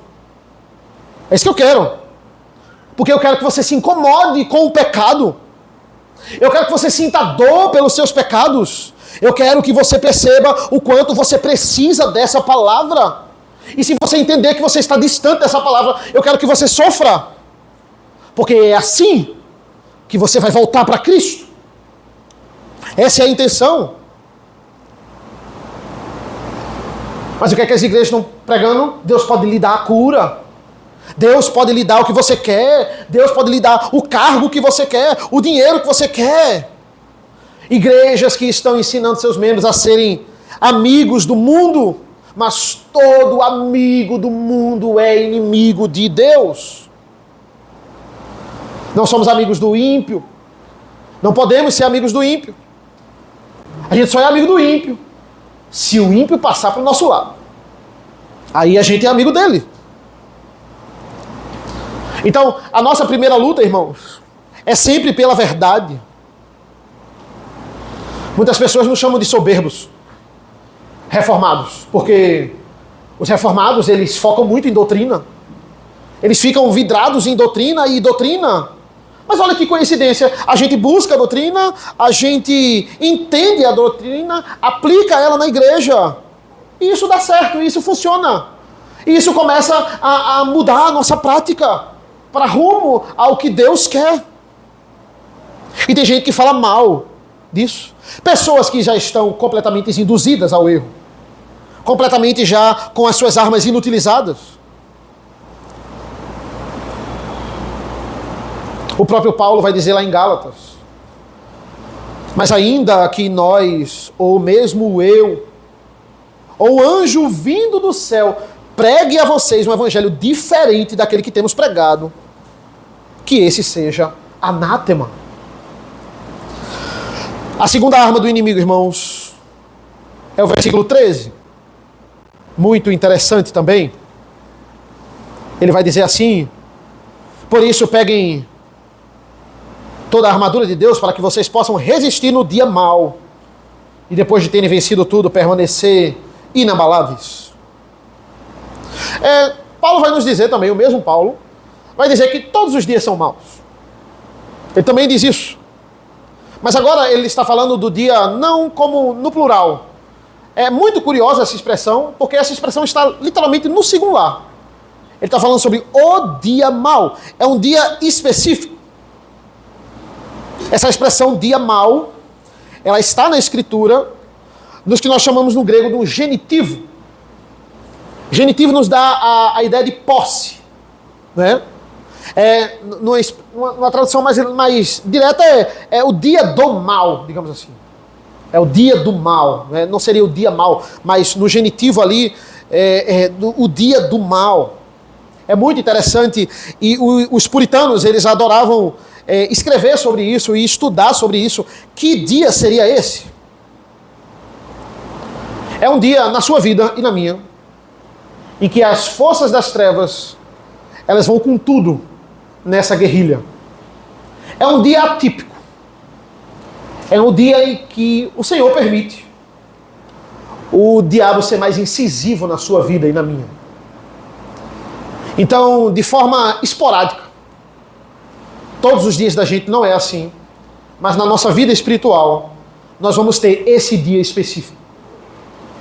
É isso que eu quero. Porque eu quero que você se incomode com o pecado. Eu quero que você sinta dor pelos seus pecados. Eu quero que você perceba o quanto você precisa dessa palavra. E se você entender que você está distante dessa palavra, eu quero que você sofra. Porque é assim que você vai voltar para Cristo. Essa é a intenção. Mas o que é que as igrejas estão pregando? Deus pode lhe dar a cura. Deus pode lhe dar o que você quer. Deus pode lhe dar o cargo que você quer, o dinheiro que você quer. Igrejas que estão ensinando seus membros a serem amigos do mundo, mas todo amigo do mundo é inimigo de Deus. Não somos amigos do ímpio. Não podemos ser amigos do ímpio. A gente só é amigo do ímpio se o ímpio passar para o nosso lado. Aí a gente é amigo dele. Então, a nossa primeira luta, irmãos, é sempre pela verdade. Muitas pessoas nos chamam de soberbos, reformados, porque os reformados, eles focam muito em doutrina. Eles ficam vidrados em doutrina e doutrina. Mas olha que coincidência, a gente busca a doutrina, a gente entende a doutrina, aplica ela na igreja. E isso dá certo, isso funciona. E isso começa a mudar a nossa prática para rumo ao que Deus quer. E tem gente que fala mal disso. Pessoas que já estão completamente induzidas ao erro. Completamente já com as suas armas inutilizadas. O próprio Paulo vai dizer lá em Gálatas: mas ainda que nós, ou mesmo eu, ou anjo vindo do céu, pregue a vocês um evangelho diferente daquele que temos pregado, que esse seja anátema. A segunda arma do inimigo, irmãos, é o versículo 13. Muito interessante também. Ele vai dizer assim: por isso peguem toda a armadura de Deus para que vocês possam resistir no dia mau e depois de terem vencido tudo, permanecer inabaláveis. Paulo vai nos dizer também, o mesmo Paulo, vai dizer que todos os dias são maus. Ele também diz isso. Mas agora ele está falando do dia não como no plural. É muito curiosa essa expressão, porque essa expressão está literalmente no singular. Ele está falando sobre o dia mau. É um dia específico. Essa expressão dia mau, ela está na Escritura, nos que nós chamamos no grego do genitivo. Genitivo nos dá a ideia de posse, né? Uma tradução mais direta é o dia do mal, digamos assim. É o dia do mal, né? Não seria o dia mal, mas no genitivo ali, o dia do mal. É muito interessante, e os puritanos, eles adoravam escrever sobre isso e estudar sobre isso. Que dia seria esse? É um dia na sua vida e na minha, em que as forças das trevas, elas vão com tudo nessa guerrilha. É um dia atípico. É um dia em que o Senhor permite o diabo ser mais incisivo na sua vida e na minha. Então, de forma esporádica, todos os dias da gente não é assim, mas na nossa vida espiritual, nós vamos ter esse dia específico.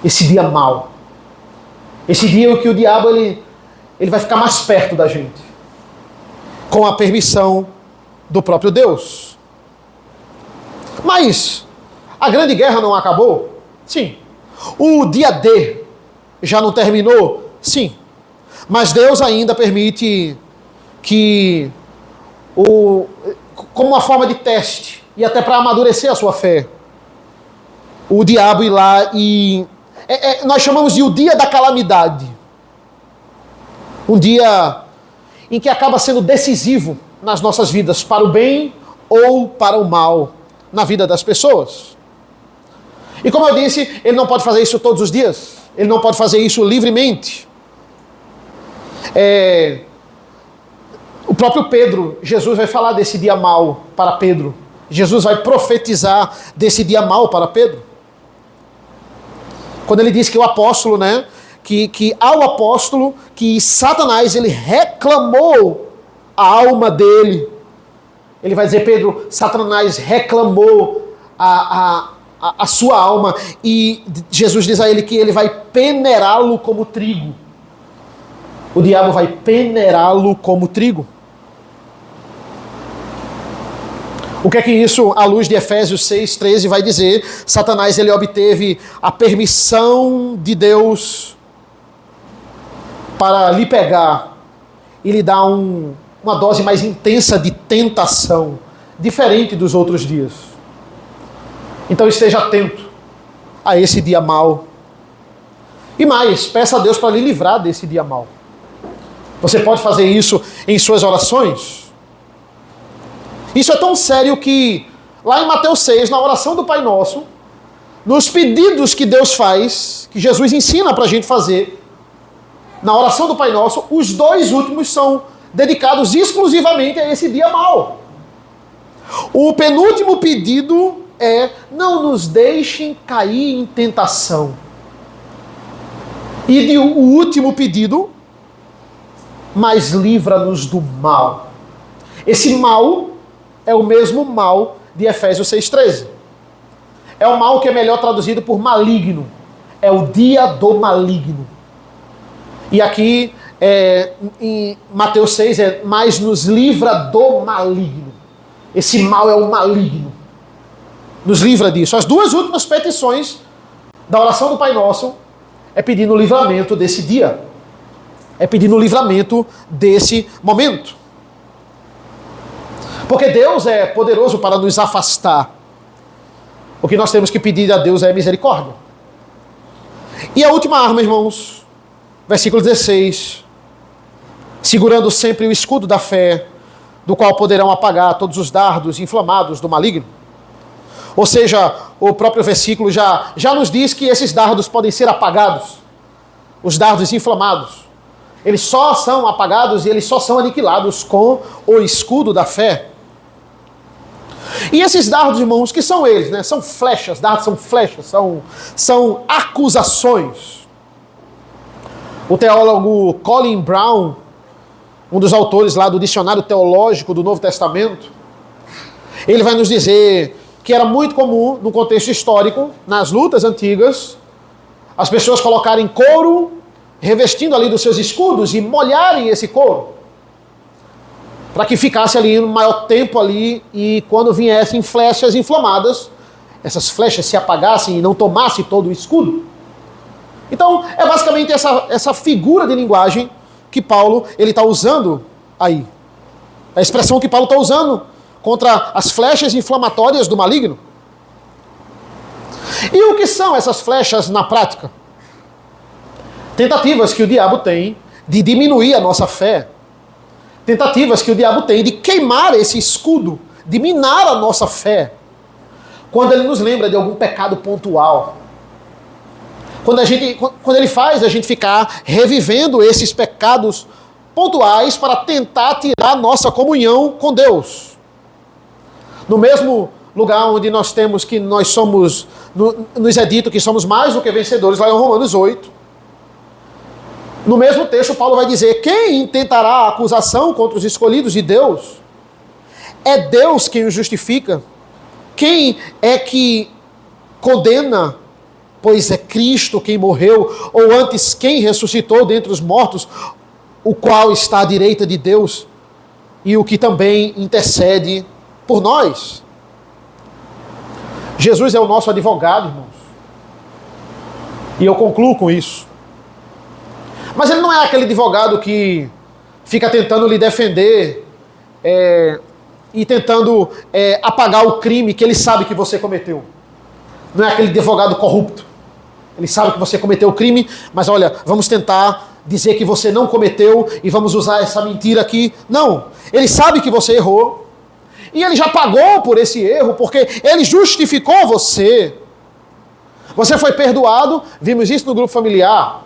Esse dia mau. Esse dia em que o diabo ele vai ficar mais perto da gente, com a permissão do próprio Deus. Mas a grande guerra não acabou? Sim. O dia D já não terminou? Sim. Mas Deus ainda permite que, como uma forma de teste, e até para amadurecer a sua fé, o diabo ir lá e... nós chamamos de o dia da calamidade. Um dia em que acaba sendo decisivo nas nossas vidas, para o bem ou para o mal, na vida das pessoas. E como eu disse, ele não pode fazer isso todos os dias. Ele não pode fazer isso livremente. O próprio Pedro, Jesus vai falar desse dia mau para Pedro. Jesus vai profetizar desse dia mau para Pedro. Quando ele diz que o apóstolo, né, que ao apóstolo, que Satanás, ele reclamou a alma dele. Ele vai dizer, Pedro, Satanás reclamou a sua alma, e Jesus diz a ele que ele vai peneirá-lo como trigo. O diabo vai peneirá-lo como trigo. O que é que isso, à luz de Efésios 6:13, vai dizer? Satanás, ele obteve a permissão de Deus para lhe pegar e lhe dar uma dose mais intensa de tentação, diferente dos outros dias. Então esteja atento a esse dia mau. E mais, peça a Deus para lhe livrar desse dia mau. Você pode fazer isso em suas orações? Isso é tão sério que, lá em Mateus 6, na oração do Pai Nosso, nos pedidos que Deus faz, que Jesus ensina para a gente fazer, na oração do Pai Nosso, os 2 últimos são dedicados exclusivamente a esse dia mau. O penúltimo pedido é: não nos deixem cair em tentação. E o último pedido: mas livra-nos do mal. Esse mal é o mesmo mal de Efésios 6:13. É o mal que é melhor traduzido por maligno. É o dia do maligno. E aqui, em Mateus 6, mas nos livra do maligno. Esse mal é o maligno. Nos livra disso. As 2 últimas petições da oração do Pai Nosso é pedindo o livramento desse dia. É pedindo o livramento desse momento. Porque Deus é poderoso para nos afastar. O que nós temos que pedir a Deus é misericórdia. E a última arma, irmãos, versículo 16. Segurando sempre o escudo da fé, do qual poderão apagar todos os dardos inflamados do maligno. Ou seja, o próprio versículo já nos diz que esses dardos podem ser apagados. Os dardos inflamados. Eles só são apagados e eles só são aniquilados com o escudo da fé. E esses dardos, irmãos, que são eles, né? São flechas, dardos são flechas, são acusações. O teólogo Colin Brown, um dos autores lá do Dicionário Teológico do Novo Testamento, ele vai nos dizer que era muito comum, no contexto histórico, nas lutas antigas, as pessoas colocarem couro revestindo ali dos seus escudos e molharem esse couro, para que ficasse ali um maior tempo ali, e quando viessem flechas inflamadas, essas flechas se apagassem e não tomassem todo o escudo. Então, é basicamente essa figura de linguagem que Paulo está usando aí. A expressão que Paulo está usando contra as flechas inflamatórias do maligno. E o que são essas flechas na prática? Tentativas que o diabo tem de diminuir a nossa fé. Tentativas que o diabo tem de queimar esse escudo, de minar a nossa fé. Quando ele nos lembra de algum pecado pontual. Quando ele faz a gente ficar revivendo esses pecados pontuais para tentar tirar nossa comunhão com Deus. No mesmo lugar onde nós temos que nós somos, nos é dito que somos mais do que vencedores, lá em Romanos 8. No mesmo texto, Paulo vai dizer: quem intentará acusação contra os escolhidos de Deus? É Deus quem os justifica. Quem é que condena? Pois é Cristo quem morreu, ou antes quem ressuscitou dentre os mortos, o qual está à direita de Deus, e o que também intercede por nós. Jesus é o nosso advogado, irmãos. E eu concluo com isso. Mas ele não é aquele advogado que fica tentando lhe defender e tentando apagar o crime que ele sabe que você cometeu. Não é aquele advogado corrupto. Ele sabe que você cometeu o crime, mas olha, vamos tentar dizer que você não cometeu e vamos usar essa mentira aqui. Não, ele sabe que você errou e ele já pagou por esse erro, porque ele justificou você. Você foi perdoado, vimos isso no grupo familiar,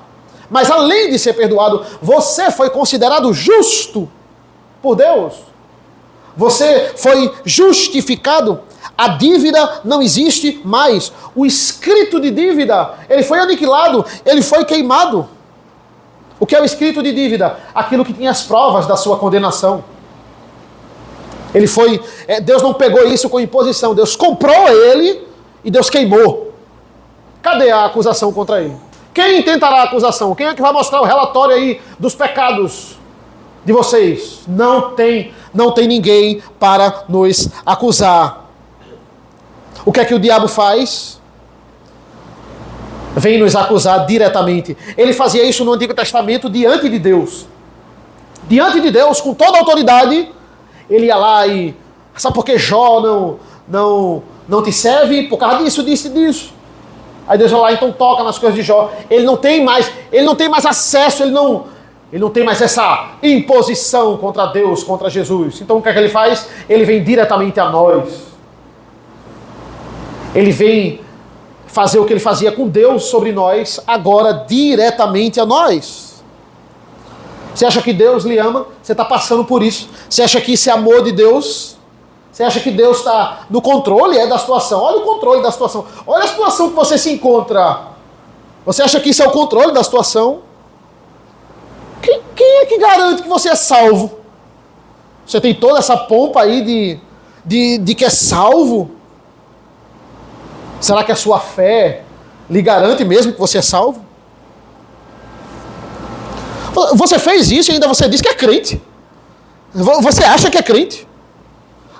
mas além de ser perdoado, você foi considerado justo por Deus. Você foi justificado. A dívida não existe mais. O escrito de dívida, ele foi aniquilado, ele foi queimado. O que é o escrito de dívida? Aquilo que tinha as provas da sua condenação. Deus não pegou isso com imposição, Deus comprou ele e Deus queimou. Cadê a acusação contra ele? Quem tentará a acusação? Quem é que vai mostrar o relatório aí dos pecados de vocês? Não tem ninguém para nos acusar. O que é que o diabo faz? Vem nos acusar diretamente. Ele fazia isso no Antigo Testamento diante de Deus. Diante de Deus, com toda a autoridade, ele ia lá e... Sabe por que Jó não te serve? Por causa disso, disso e disso. Aí Deus vai lá, então toca nas coisas de Jó. Ele não tem mais acesso, ele não tem mais essa imposição contra Deus, contra Jesus. Então o que é que ele faz? Ele vem diretamente a nós. Ele vem fazer o que ele fazia com Deus sobre nós, agora diretamente a nós. Você acha que Deus lhe ama? Você está passando por isso. Você acha que isso é amor de Deus? Você acha que Deus está no controle da situação? Olha o controle da situação. Olha a situação que você se encontra. Você acha que isso é o controle da situação? Quem é que garante que você é salvo? Você tem toda essa pompa aí de que é salvo? Será que a sua fé lhe garante mesmo que você é salvo? Você fez isso e ainda você diz que é crente. Você acha que é crente?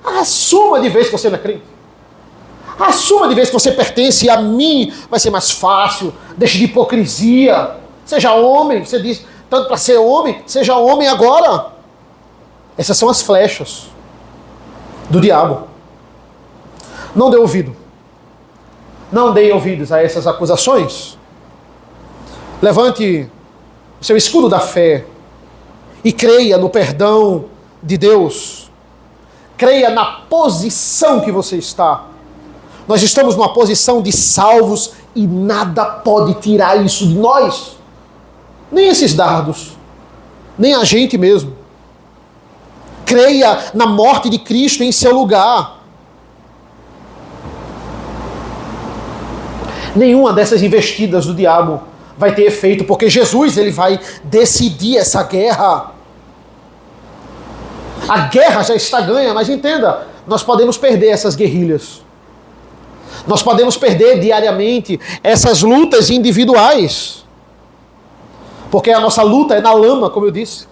Assuma de vez que você não é crente. Assuma de vez que você pertence a mim. Vai ser mais fácil. Deixe de hipocrisia. Seja homem. Você diz, tanto para ser homem, seja homem agora. Essas são as flechas do diabo. Não dê ouvido. Não deem ouvidos a essas acusações. Levante o seu escudo da fé e creia no perdão de Deus. Creia na posição que você está. Nós estamos numa posição de salvos e nada pode tirar isso de nós. Nem esses dardos, nem a gente mesmo. Creia na morte de Cristo em seu lugar. Nenhuma dessas investidas do diabo vai ter efeito, porque Jesus ele vai decidir essa guerra. A guerra já está ganha, mas entenda, nós podemos perder essas guerrilhas. Nós podemos perder diariamente essas lutas individuais. Porque a nossa luta é na lama, como eu disse.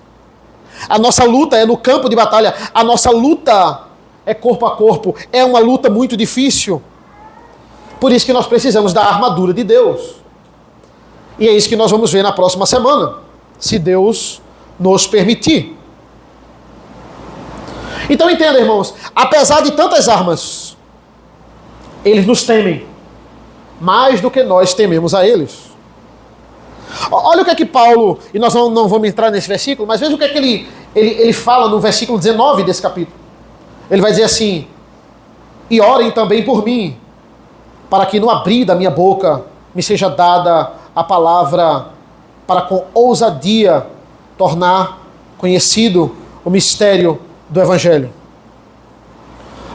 A nossa luta é no campo de batalha. A nossa luta é corpo a corpo. É uma luta muito difícil. Por isso que nós precisamos da armadura de Deus. E é isso que nós vamos ver na próxima semana, se Deus nos permitir. Então entenda, irmãos, apesar de tantas armas, eles nos temem mais do que nós tememos a eles. Olha o que é que Paulo, e nós não vamos entrar nesse versículo, mas veja o que é que ele fala no versículo 19 desse capítulo. Ele vai dizer assim: e orem também por mim, para que no abrir da minha boca me seja dada a palavra para com ousadia tornar conhecido o mistério do Evangelho.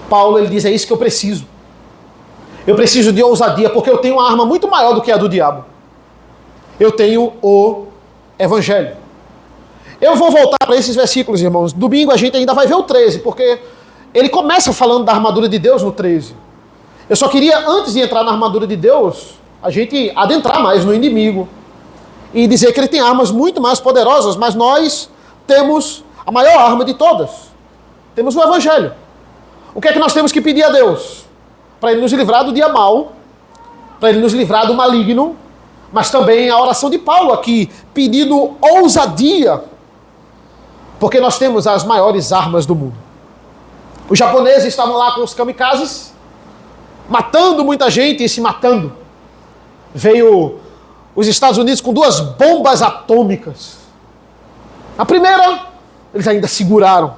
Paulo, ele diz, é isso que eu preciso. Eu preciso de ousadia, porque eu tenho uma arma muito maior do que a do diabo. Eu tenho o Evangelho. Eu vou voltar para esses versículos, irmãos. Domingo a gente ainda vai ver o 13, porque ele começa falando da armadura de Deus no 13. Eu só queria, antes de entrar na armadura de Deus, a gente adentrar mais no inimigo e dizer que ele tem armas muito mais poderosas, mas nós temos a maior arma de todas. Temos o Evangelho. O que é que nós temos que pedir a Deus? Para ele nos livrar do dia mau, para ele nos livrar do maligno, mas também a oração de Paulo aqui, pedindo ousadia, porque nós temos as maiores armas do mundo. Os japoneses estavam lá com os kamikazes, matando muita gente e se matando. Veio os Estados Unidos com 2 bombas atômicas. A primeira, eles ainda seguraram.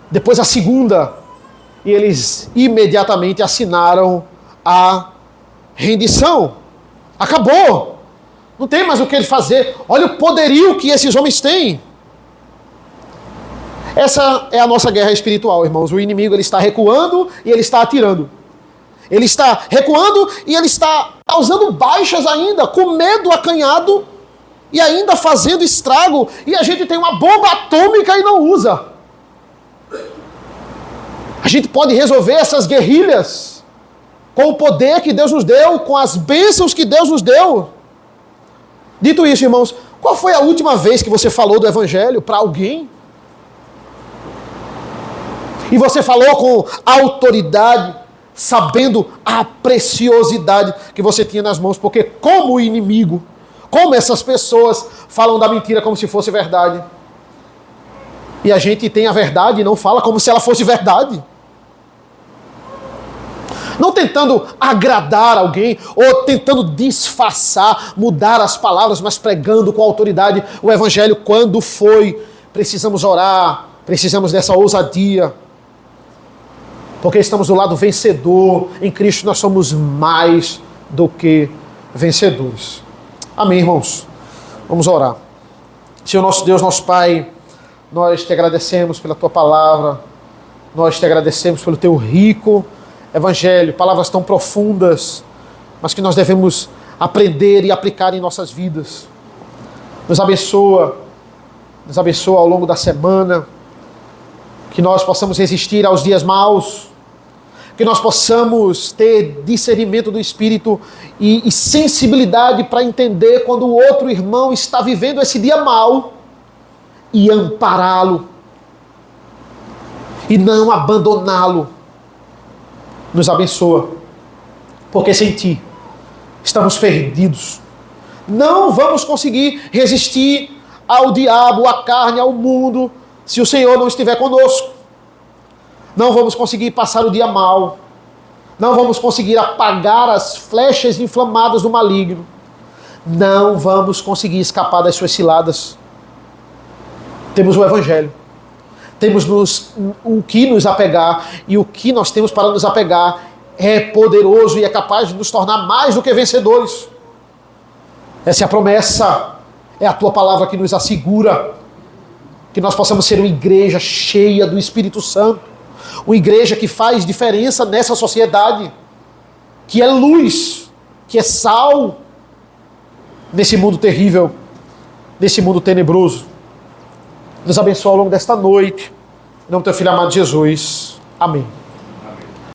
Depois a segunda, e eles imediatamente assinaram a rendição. Acabou. Não tem mais o que ele fazer. Olha o poderio que esses homens têm. Essa é a nossa guerra espiritual, irmãos. O inimigo, ele está recuando e ele está atirando. Ele está recuando e ele está causando baixas ainda, com medo acanhado e ainda fazendo estrago. E a gente tem uma bomba atômica e não usa. A gente pode resolver essas guerrilhas com o poder que Deus nos deu, com as bênçãos que Deus nos deu. Dito isso, irmãos, qual foi a última vez que você falou do Evangelho para alguém? E você falou com autoridade, sabendo a preciosidade que você tinha nas mãos, porque como o inimigo, como essas pessoas falam da mentira como se fosse verdade. E a gente tem a verdade e não fala como se ela fosse verdade. Não tentando agradar alguém, ou tentando disfarçar, mudar as palavras, mas pregando com autoridade o Evangelho quando foi. Precisamos orar, precisamos dessa ousadia. Porque estamos do lado vencedor. Em Cristo nós somos mais do que vencedores. Amém, irmãos? Vamos orar. Senhor nosso Deus, nosso Pai, nós te agradecemos pela Tua palavra. Nós te agradecemos pelo Teu rico Evangelho. Palavras tão profundas, mas que nós devemos aprender e aplicar em nossas vidas. Nos abençoa ao longo da semana. Que nós possamos resistir aos dias maus, que nós possamos ter discernimento do Espírito e sensibilidade para entender quando o outro irmão está vivendo esse dia mau e ampará-lo e não abandoná-lo. Nos abençoa, porque sem Ti estamos perdidos. Não vamos conseguir resistir ao diabo, à carne, ao mundo, se o Senhor não estiver conosco. Não vamos conseguir passar o dia mal. Não vamos conseguir apagar as flechas inflamadas do maligno. Não vamos conseguir escapar das suas ciladas. Temos o Evangelho. Temos o que nos apegar. E o que nós temos para nos apegar é poderoso e é capaz de nos tornar mais do que vencedores. Essa é a promessa. É a Tua palavra que nos assegura que nós possamos ser uma igreja cheia do Espírito Santo, uma igreja que faz diferença nessa sociedade, que é luz, que é sal, nesse mundo terrível, nesse mundo tenebroso. Nos abençoa ao longo desta noite, em nome do Teu Filho amado Jesus. Amém.